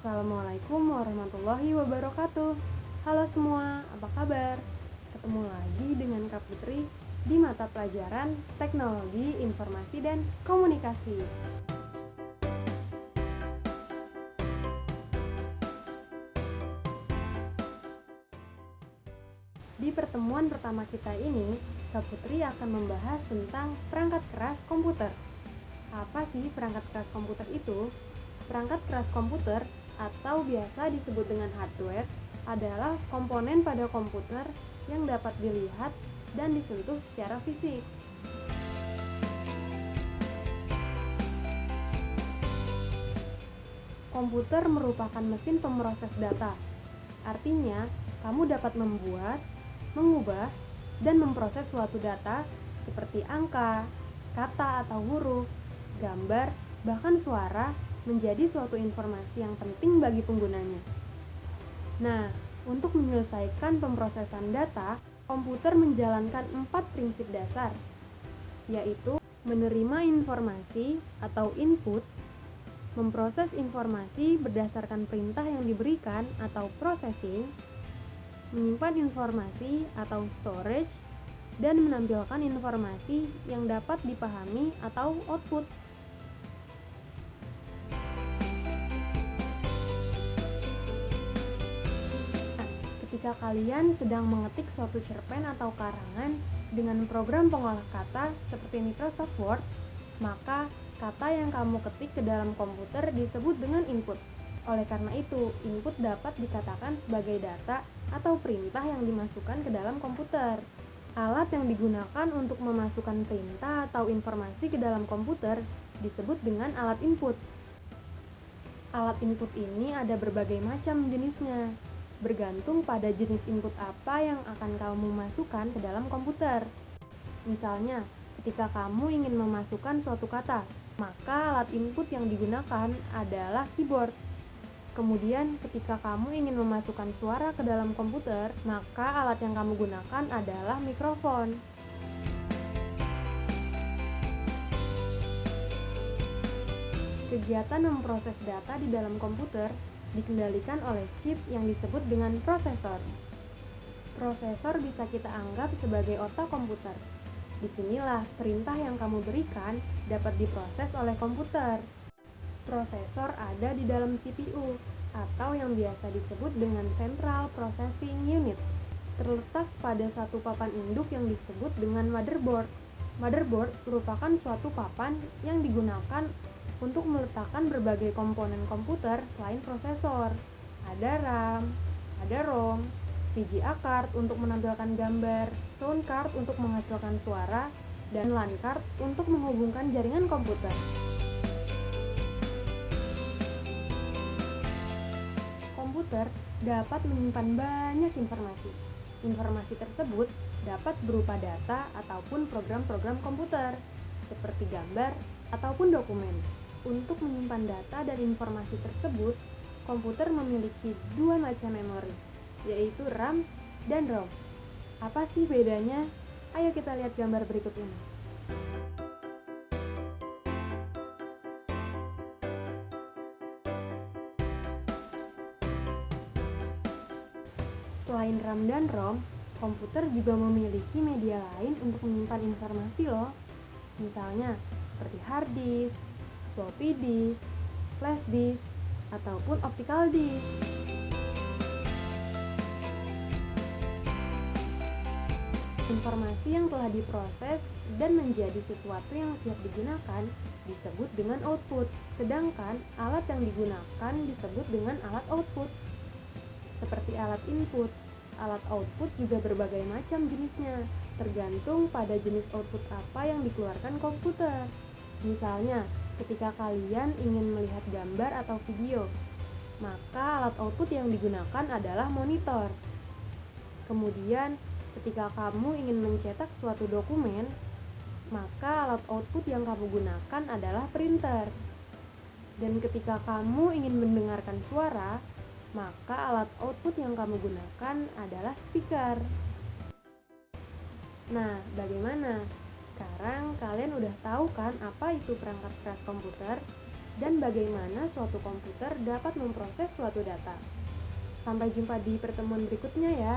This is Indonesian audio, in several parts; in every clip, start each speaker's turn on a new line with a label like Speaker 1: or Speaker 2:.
Speaker 1: Assalamualaikum warahmatullahi wabarakatuh. Halo semua, apa kabar? Ketemu lagi dengan Kak Putri di mata pelajaran Teknologi Informasi dan Komunikasi. Di pertemuan pertama kita ini, Kak Putri akan membahas tentang perangkat keras komputer. Apa sih perangkat keras komputer itu? Perangkat keras komputer atau biasa disebut dengan hardware adalah komponen pada komputer yang dapat dilihat dan disentuh secara fisik. Komputer merupakan mesin pemroses data. Artinya, kamu dapat membuat, mengubah, dan memproses suatu data seperti angka, kata atau huruf, gambar, bahkan suara menjadi suatu informasi yang penting bagi penggunanya. Nah, untuk menyelesaikan pemrosesan data, komputer menjalankan 4 prinsip dasar, yaitu menerima informasi atau input, memproses informasi berdasarkan perintah yang diberikan atau processing, menyimpan informasi atau storage, dan menampilkan informasi yang dapat dipahami atau output. Ketika kalian sedang mengetik suatu cerpen atau karangan dengan program pengolah kata seperti Microsoft Word, maka kata yang kamu ketik ke dalam komputer disebut dengan input. Oleh karena itu, input dapat dikatakan sebagai data atau perintah yang dimasukkan ke dalam komputer. Alat yang digunakan untuk memasukkan perintah atau informasi ke dalam komputer disebut dengan alat input. Alat input ini ada berbagai macam jenisnya, bergantung pada jenis input apa yang akan kamu masukkan ke dalam komputer. Misalnya, ketika kamu ingin memasukkan suatu kata, maka alat input yang digunakan adalah keyboard. Kemudian, ketika kamu ingin memasukkan suara ke dalam komputer, maka alat yang kamu gunakan adalah mikrofon. Kegiatan memproses data di dalam komputer dikendalikan oleh chip yang disebut dengan prosesor. Prosesor bisa kita anggap sebagai otak komputer. Disinilah perintah yang kamu berikan dapat diproses oleh komputer. Prosesor ada di dalam CPU atau yang biasa disebut dengan Central Processing Unit. Terletak pada satu papan induk yang disebut dengan motherboard. Motherboard merupakan suatu papan yang digunakan untuk meletakkan berbagai komponen komputer selain prosesor. Ada RAM, ada ROM, VGA card untuk menampilkan gambar, sound card untuk menghasilkan suara, dan LAN card untuk menghubungkan jaringan komputer. Komputer dapat menyimpan banyak informasi. Informasi tersebut dapat berupa data ataupun program-program komputer, seperti gambar ataupun dokumen. Untuk menyimpan data dan informasi tersebut, komputer memiliki dua macam memori, yaitu RAM dan ROM. Apa sih bedanya? Ayo kita lihat gambar berikut ini. Selain RAM dan ROM, komputer juga memiliki media lain untuk menyimpan informasi loh. Misalnya, seperti hard disk, floppy disk, flash disk, ataupun optical disk. Informasi yang telah diproses dan menjadi sesuatu yang siap digunakan disebut dengan output, sedangkan alat yang digunakan disebut dengan alat output. Seperti alat input, alat output juga berbagai macam jenisnya, tergantung pada jenis output apa yang dikeluarkan komputer. Misalnya, ketika kalian ingin melihat gambar atau video, maka alat output yang digunakan adalah monitor. Kemudian, ketika kamu ingin mencetak suatu dokumen, maka alat output yang kamu gunakan adalah printer. Dan ketika kamu ingin mendengarkan suara, maka alat output yang kamu gunakan adalah speaker. Nah, bagaimana? Sekarang kalian udah tahu kan apa itu perangkat keras komputer? dan bagaimana suatu komputer dapat memproses suatu data. Sampai jumpa di pertemuan berikutnya ya.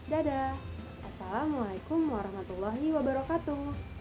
Speaker 1: Dadah. Assalamualaikum warahmatullahi wabarakatuh.